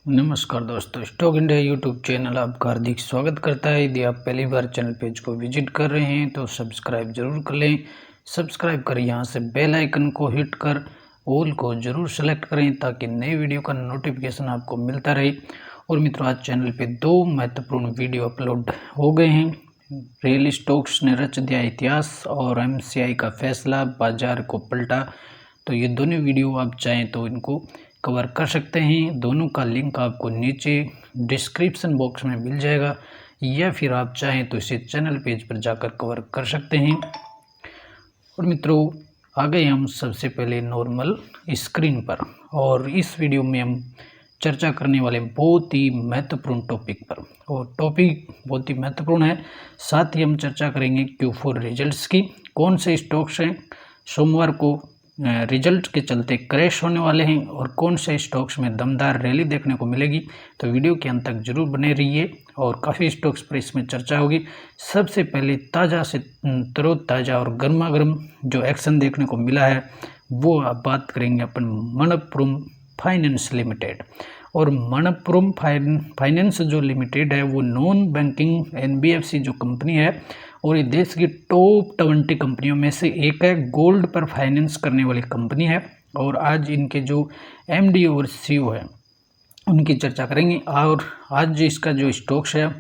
नमस्कार दोस्तों, stock India YouTube channel आपका हार्दिक स्वागत करता है। यदि आप पहली बार चैनल पेज को विजिट कर रहे हैं तो सब्सक्राइब जरूर कर लें। सब्सक्राइब कर यहाँ से बेल आइकन को हिट कर ऑल को जरूर सेलेक्ट करें ताकि नए वीडियो का नोटिफिकेशन आपको मिलता रहे। और मित्रों, आज चैनल पे दो महत्वपूर्ण वीडियो अपलोड हो गए हैं। रियल स्टॉक्स ने रच दिया इतिहास और MCI का फैसला बाजार को पलटा। तो ये दोनों वीडियो आप चाहें तो इनको कवर कर सकते हैं। दोनों का लिंक आपको नीचे डिस्क्रिप्शन बॉक्स में मिल जाएगा, या फिर आप चाहें तो इसे चैनल पेज पर जाकर कवर कर सकते हैं। और मित्रों, आ गए हम सबसे पहले नॉर्मल स्क्रीन पर, और इस वीडियो में हम चर्चा करने वाले बहुत ही महत्वपूर्ण टॉपिक पर, और टॉपिक बहुत ही महत्वपूर्ण है। साथ ही हम चर्चा करेंगे Q4 रिजल्ट्स की। कौन से स्टॉक्स हैं सोमवार को रिजल्ट के चलते क्रैश होने वाले हैं, और कौन से स्टॉक्स में दमदार रैली देखने को मिलेगी। तो वीडियो के अंत तक जरूर बने रहिए, और काफ़ी स्टॉक्स पर इसमें चर्चा होगी। सबसे पहले ताज़ा से तरोताज़ा और गर्मा गर्म जो एक्शन देखने को मिला है वो आप बात करेंगे अपन मनप्पुरम फाइनेंस लिमिटेड। और मनप्पुरम फाइनेंस जो लिमिटेड है वो नॉन बैंकिंग NBFC जो कंपनी है, और ये देश की टॉप 20 कंपनियों में से एक है। गोल्ड पर फाइनेंस करने वाली कंपनी है, और आज इनके जो MD और CEO है उनकी चर्चा करेंगे। और आज इसका जो स्टॉक्स है,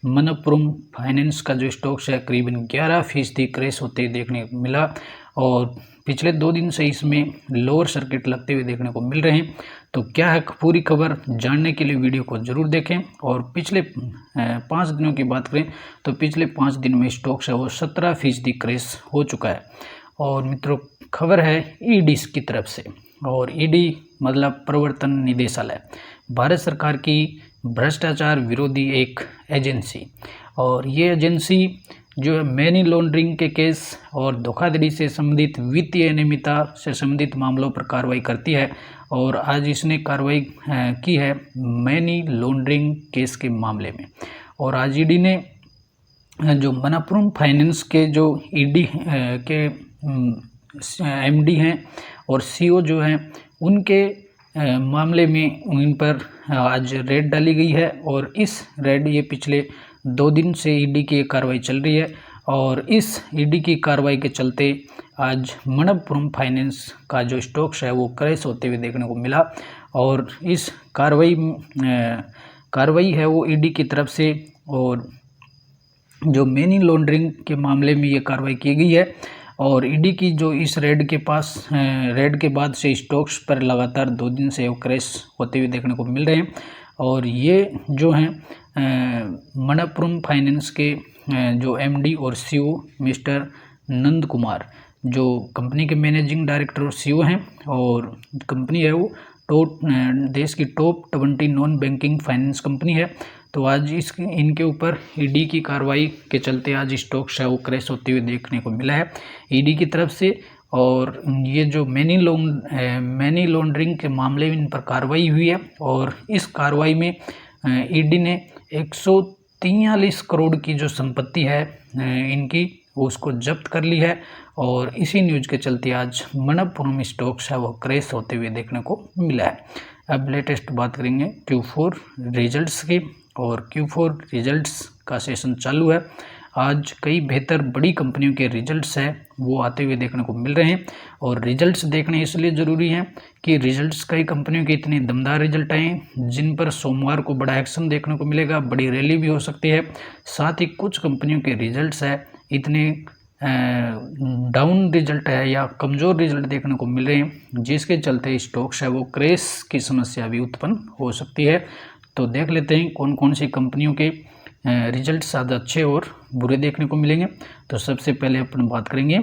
मनप्पुरम फाइनेंस का जो स्टॉक्स है, करीबन 11% क्रैश होते देखने को मिला, और पिछले 2 दिन से इसमें लोअर सर्किट लगते हुए देखने को मिल रहे हैं। तो क्या है पूरी खबर जानने के लिए वीडियो को जरूर देखें। और पिछले 5 दिनों की बात करें तो पिछले 5 दिन में स्टॉक्स है वो 17% क्रैश हो चुका है। और मित्रों, खबर है ED की तरफ से, और ED मतलब प्रवर्तन निदेशालय, भारत सरकार की भ्रष्टाचार विरोधी एक एजेंसी। और ये एजेंसी जो है मनी लॉन्ड्रिंग के केस और धोखाधड़ी से संबंधित वित्तीय अनियमितता से संबंधित मामलों पर कार्रवाई करती है। और आज इसने कार्रवाई की है मनी लॉन्ड्रिंग केस के मामले में। और आज ED ने जो मनप्पुरम फाइनेंस के जो ED के MD हैं और CEO जो हैं उनके मामले में उन पर आज रेड डाली गई है। और इस रेड ये पिछले 2 दिन से ED की कार्रवाई चल रही है, और इस ED की कार्रवाई के चलते आज मनप्पुरम फाइनेंस का जो स्टॉक्स है वो क्रैश होते हुए देखने को मिला। और इस कार्रवाई है वो ED की तरफ से, और जो मनी लॉन्ड्रिंग के मामले में ये कार्रवाई की गई है। और ED की जो इस रेड के बाद से स्टॉक्स पर लगातार 2 दिन से वो क्रैश होते हुए देखने को मिल रहे हैं। और ये जो हैं मनप्पुरम फाइनेंस के जो MD और CEO मिस्टर नंद कुमार, जो कंपनी के मैनेजिंग डायरेक्टर और CEO हैं, और कंपनी है वो देश की top 20 non banking finance company है। तो आज इनके ऊपर ED की कार्रवाई के चलते आज स्टॉक्स है वो क्रैश होते हुए देखने को मिला है ED की तरफ से। और ये जो मनी लॉन्ड्रिंग के मामले में इन पर कार्रवाई हुई है, और इस कार्रवाई में ED ने 143 करोड़ की जो संपत्ति है इनकी उसको जब्त कर ली है। और इसी न्यूज़ के चलते आज मनप्पुरम स्टॉक्स है वो क्रैश होते हुए देखने को मिला है। अब लेटेस्ट बात करेंगे Q4 रिजल्ट्स की, और Q4 रिजल्ट्स का सेशन चालू है। आज कई बेहतर बड़ी कंपनियों के रिजल्ट्स हैं वो आते हुए देखने को मिल रहे हैं। और रिजल्ट्स देखने इसलिए ज़रूरी हैं कि रिजल्ट्स कई कंपनियों के इतने दमदार रिजल्ट आए हैं जिन पर सोमवार को बड़ा एक्शन देखने को मिलेगा, बड़ी रैली भी हो सकती है। साथ ही कुछ कंपनियों के रिजल्ट्स हैं इतने डाउन रिजल्ट है या कमज़ोर रिजल्ट देखने को मिल रहे हैं जिसके चलते स्टॉक्स है वो क्रैश की समस्या भी उत्पन्न हो सकती है। तो देख लेते हैं कौन कौन सी कंपनियों के रिजल्ट ज़्यादा अच्छे और बुरे देखने को मिलेंगे। तो सबसे पहले अपन बात करेंगे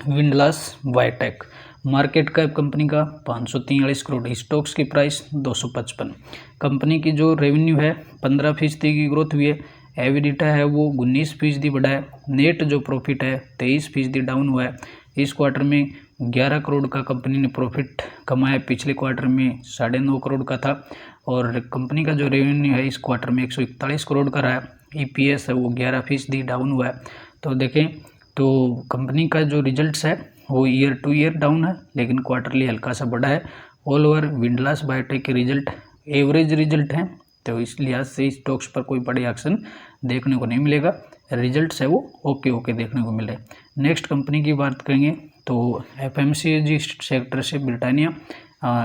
Windlas Biotech. Market cap company का 543 करोड़, स्टॉक्स की प्राइस 255। कंपनी की जो रेवेन्यू है 15% की ग्रोथ हुई है, एबिडिटा है वो 19% बढ़ा है, नेट जो प्रॉफिट है 23% डाउन हुआ है। इस क्वार्टर में 11 करोड़ का कंपनी ने प्रॉफिट कमाया, पिछले क्वार्टर में 9.5 करोड़ का था। और कंपनी का जो रेवेन्यू है इस क्वार्टर में 141 करोड़ का रहा है। EPS है वो 11% डाउन हुआ है। तो देखें तो कंपनी का जो रिजल्ट्स है वो ईयर टू ईयर डाउन है, लेकिन क्वार्टरली हल्का सा बढ़ा है। ऑल ओवर विंडलास बायोटेक के रिजल्ट एवरेज रिजल्ट हैं, तो इस लिहाज से स्टॉक्स पर कोई बड़े एक्शन देखने को नहीं मिलेगा। रिजल्ट्स है वो ओके ओके देखने को मिल रहे हैं। नेक्स्ट कंपनी की बात करेंगे तो FMCG सेक्टर से ब्रिटानिया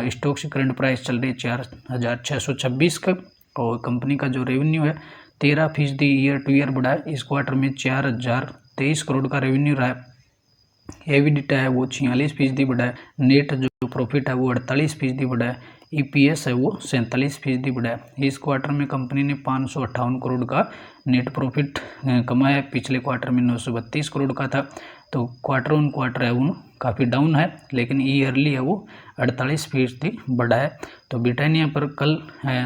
स्टॉक से करंट प्राइस चल रही है 4,626 का, और कंपनी का जो रेवेन्यू है 13% ईयर टू ईयर बढ़ा है। इस क्वार्टर में 4,023 करोड़ का रेवेन्यू रहा है। एबिडिटा है वो 46% बढ़ा है। नेट जो प्रॉफिट है वो 48% बढ़ा है। EPS है वो 47% बढ़ा है। इस क्वार्टर में कंपनी ने 558 करोड़ का नेट प्रॉफिट कमाया है। पिछले क्वार्टर में 932 करोड़ का था। तो क्वार्टर ऑन क्वार्टर है वो काफ़ी डाउन है, लेकिन ईयरली है वो 48% बढ़ा है। तो ब्रिटानिया पर कल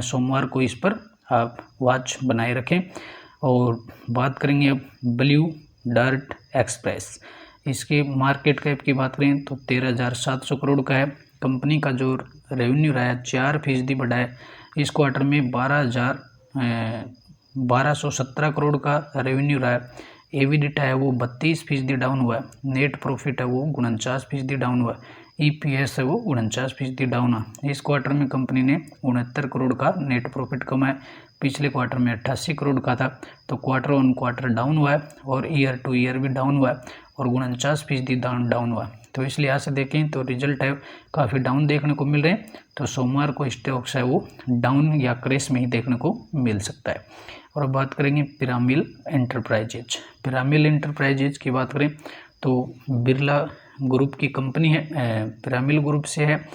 सोमवार को इस पर आप वॉच बनाए रखें। और बात करेंगे अब ब्लू डार्ट एक्सप्रेस। इसके मार्केट कैप की बात करें तो 13,700 करोड़ का है। कंपनी का जो रेवेन्यू रहा है 4% बढ़ा है। इस क्वार्टर में 1217 करोड़ का रेवेन्यू रहा है। एबिडिटा है वो 32% डाउन हुआ है। नेट प्रॉफिट है वो 49% डाउन हुआ है। EPS है वो 49% डाउन है। इस क्वार्टर में कंपनी ने 69 करोड़ का नेट प्रॉफिट कमाया। पिछले क्वार्टर में 88 करोड़ का था। तो क्वार्टर ऑन क्वार्टर डाउन हुआ है, और ईयर टू ईयर भी डाउन हुआ है, और 49% डाउन हुआ है। तो इस लिहाज से देखें तो रिजल्ट है काफ़ी डाउन देखने को मिल रहे हैं। तो सोमवार को स्टॉक्स है वो डाउन या क्रेश में ही देखने को मिल सकता है। और अब बात करेंगे पिरामिल एंटरप्राइजेज। पिरामिल एंटरप्राइजेज की बात करें तो बिरला ग्रुप की कंपनी है, पिरामिल ग्रुप से है,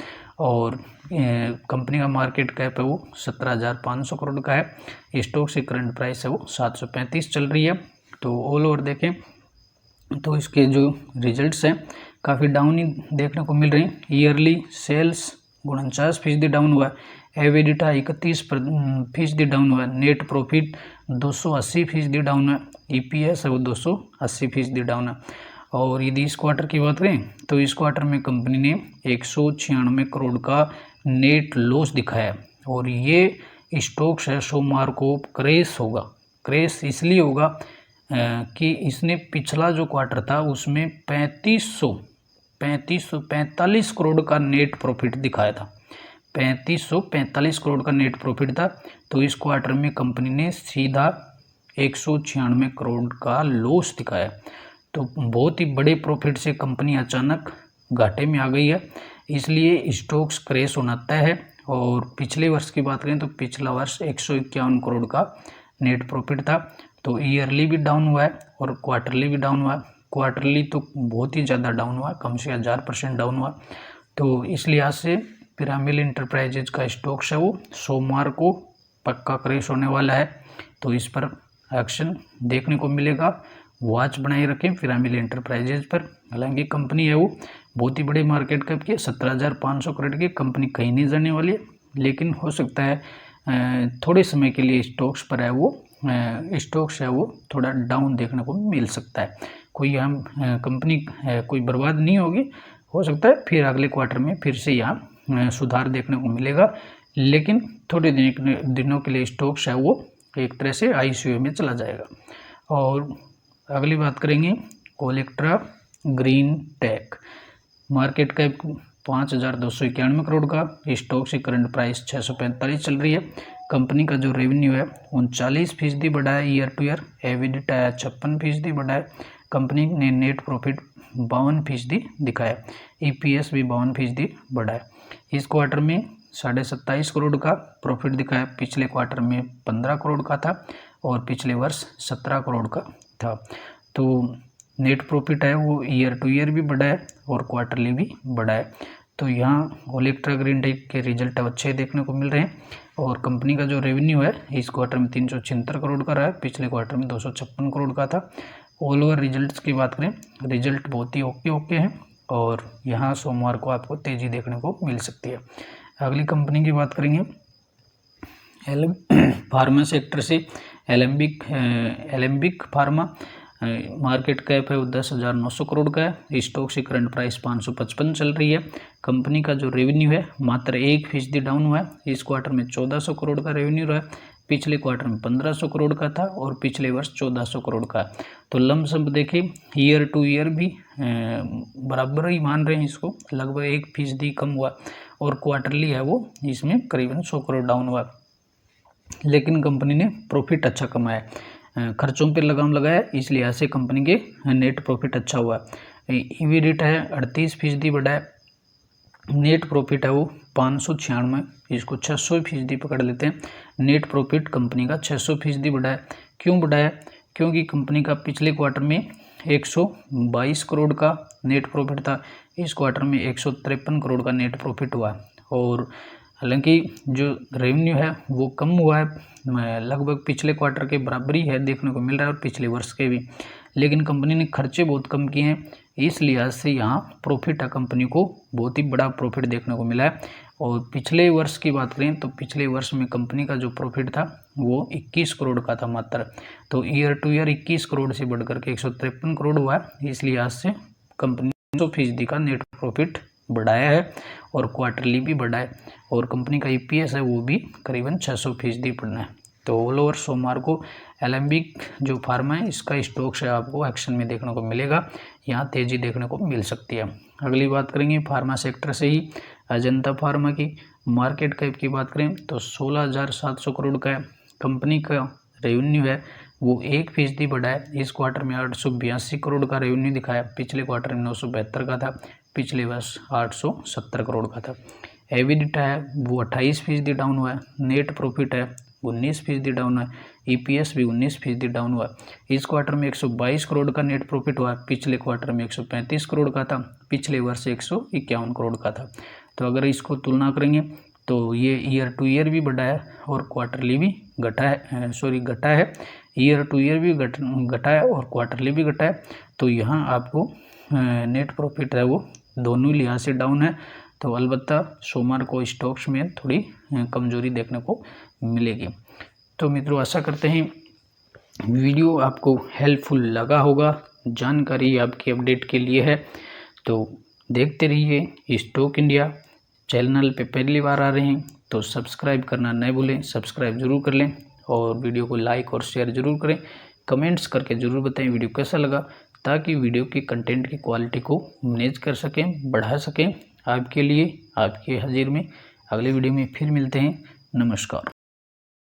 और कंपनी का मार्केट कैप है वो 17,500 करोड़ का है। स्टॉक से करंट प्राइस है वो 735 चल रही है। तो ऑल ओवर देखें तो इसके जो रिजल्ट्स हैं काफ़ी डाउन ही देखने को मिल रहे हैं। ईयरली सेल्स 49% डाउन हुआ है। एबिडिटा 31% डाउन हुआ है। नेट प्रॉफिट 280% डाउन है। EPS है वो 280% डाउन है। और यदि इस क्वार्टर की बात करें तो इस क्वार्टर में कंपनी ने 196 करोड़ का नेट लॉस दिखाया है। और ये स्टॉक्स है सोमवार को क्रेश होगा। क्रेश इसलिए होगा कि इसने पिछला जो क्वार्टर था उसमें 45 करोड़ का नेट प्रॉफिट दिखाया था। 45 करोड़ का नेट प्रॉफिट था। तो इस क्वार्टर में कंपनी ने सीधा 196 करोड़ का लॉस दिखाया। तो बहुत ही बड़े प्रॉफिट से कंपनी अचानक घाटे में आ गई है, इसलिए स्टॉक्स क्रैश होना तय है। और पिछले वर्ष की बात करें तो पिछला वर्ष 151 करोड़ का नेट प्रॉफिट था। तो ईयरली भी डाउन हुआ है और क्वार्टरली भी डाउन हुआ है। क्वार्टरली तो बहुत ही ज़्यादा डाउन हुआ, कम से 1000% डाउन हुआ। तो इस लिहाज से पिरामिल इंटरप्राइजेज का स्टॉक्स है वो सोमवार को पक्का क्रैश होने वाला है। तो इस पर एक्शन देखने को मिलेगा। वॉच बनाए रखें पिरामिल इंटरप्राइजेज पर। हालांकि कंपनी है वो बहुत ही बड़े मार्केट कैप की, 17,500 करोड़ की कंपनी कहीं नहीं जाने वाली है। लेकिन हो सकता है थोड़े समय के लिए स्टॉक्स पर है वो स्टॉक्स है वो थोड़ा डाउन देखने को मिल सकता है। कोई हम कंपनी कोई बर्बाद नहीं होगी, हो सकता है फिर अगले क्वार्टर में फिर से यहाँ सुधार देखने को मिलेगा। लेकिन थोड़े दिनों के लिए स्टॉक्स है वो एक तरह से ICU में चला जाएगा। और अगली बात करेंगे कोलेक्ट्रा green tech. Market cap 5,291 crore का। स्टॉक से करंट प्राइस 645 चल रही है। कंपनी का जो रेवेन्यू है 39% बढ़ा है ईयर टू ईयर। एबिडिटा 56% बढ़ा है। कंपनी ने नेट प्रॉफिट 52% दिखाया। EPS भी 52% बढ़ा है। इस क्वार्टर में 27.5 करोड़ का प्रॉफिट दिखाया। पिछले क्वार्टर में 15 करोड़ का था और पिछले वर्ष 17 करोड़ का था। तो नेट प्रॉफिट है वो ईयर टू ईयर भी बढ़ा है और क्वार्टरली भी बढ़ा है। तो यहाँ कोलेक्ट्रा ग्रीन टेक के रिजल्ट अच्छे देखने को मिल रहे हैं। और कंपनी का जो रेवेन्यू है इस क्वार्टर में 376 करोड़ का रहा है। पिछले क्वार्टर में 256 करोड़ का था। ऑल ओवर रिजल्ट्स की बात करें, रिजल्ट बहुत ही ओके हैं और यहाँ सोमवार को आपको तेज़ी देखने को मिल सकती है। अगली कंपनी की बात करेंगे फार्मा सेक्टर से एलेम्बिक फार्मा। मार्केट कैप है वो 10,900 करोड़ का है। स्टॉक से करंट प्राइस 555 चल रही है। कंपनी का जो रेवेन्यू है मात्र 1% डाउन हुआ है। इस क्वार्टर में 1400 करोड़ का रेवेन्यू रहा है। पिछले क्वार्टर में 1500 करोड़ का था और पिछले वर्ष 1400 करोड़ का। तो लमसम देखिए ईयर टू ईयर भी बराबर ही मान रहे हैं इसको, लगभग 1% कम हुआ। और क्वार्टरली है वो इसमें करीबन 100 करोड़ डाउन हुआ, लेकिन कंपनी ने प्रॉफिट अच्छा कमाया, खर्चों पर लगाम लगाया, इसलिए ऐसे कंपनी के नेट प्रॉफिट अच्छा हुआ। EBIT है 38% बढ़ा है, नेट प्रॉफिट है वो 596, इसको 600% पकड़ लेते हैं। नेट प्रॉफिट कंपनी का 600% बढ़ा है। क्यों बढ़ाया? क्योंकि कंपनी का पिछले क्वार्टर में 122 करोड़ का नेट प्रॉफिट था, इस क्वार्टर में 153 करोड़ का नेट प्रॉफिट हुआ। और हालांकि जो रेवेन्यू है वो कम हुआ है, लगभग पिछले क्वार्टर के बराबर ही है देखने को मिल रहा है और पिछले वर्ष के भी, लेकिन कंपनी ने खर्चे बहुत कम किए हैं, इस लिहाज से यहाँ प्रॉफिट है कंपनी को बहुत ही बड़ा प्रॉफिट देखने को मिला है। और पिछले वर्ष की बात करें तो पिछले वर्ष में कंपनी का जो प्रॉफिट था वो 21 करोड़ का था मात्र, तो ईयर टू ईयर 21 करोड़ से बढ़कर के 153 करोड़ हुआ है। इस लिहाज से कंपनी 100% का नेट प्रॉफिट बढ़ाया है और क्वार्टरली भी बढ़ा है, और कंपनी का EPS है वो भी करीबन 600% बढ़ना है। तो ऑल ओवर सोमवार को एलेम्बिक जो फार्मा है इसका स्टॉक्स है आपको एक्शन में देखने को मिलेगा, यहाँ तेजी देखने को मिल सकती है। अगली बात करेंगे फार्मा सेक्टर से ही अजंता फार्मा की। मार्केट कैप की बात करें तो 16,700 करोड़ का है। कंपनी का रेवेन्यू है वो 1% बढ़ा है, इस क्वार्टर में 882 करोड़ का रेवेन्यू दिखाया, पिछले क्वार्टर में 972 का था, पिछले वर्ष 870 करोड़ का था। EBITDA है वो 28% डाउन हुआ है, नेट प्रॉफिट है 19% डाउन है, EPS भी 19% डाउन हुआ। इस क्वार्टर में 122 करोड़ का नेट प्रॉफिट हुआ, पिछले क्वार्टर में 135 करोड़ का था, पिछले वर्ष 151 करोड़ का था। तो अगर इसको तुलना करेंगे तो ये ईयर टू ईयर भी बढ़ा है और क्वार्टरली भी घटा है, ईयर टू ईयर भी घटा है और क्वार्टरली भी घटा है। तो यहाँ आपको नेट प्रॉफिट है वो दोनों लिहाज से डाउन है, तो अलबत्ता सोमवार को स्टॉक्स में थोड़ी कमजोरी देखने को मिलेगी। तो मित्रों आशा करते हैं वीडियो आपको हेल्पफुल लगा होगा, जानकारी आपकी अपडेट के लिए है, तो देखते रहिए स्टॉक इंडिया। चैनल पे पहली बार आ रहे हैं तो सब्सक्राइब करना न भूलें, सब्सक्राइब जरूर कर लें और वीडियो को लाइक और शेयर जरूर करें, कमेंट्स करके ज़रूर बताएं वीडियो कैसा लगा, ताकि वीडियो की कंटेंट की क्वालिटी को मैनेज कर सकें, बढ़ा सकें आपके लिए, आपके हाजिर में। अगले वीडियो में फिर मिलते हैं, नमस्कार।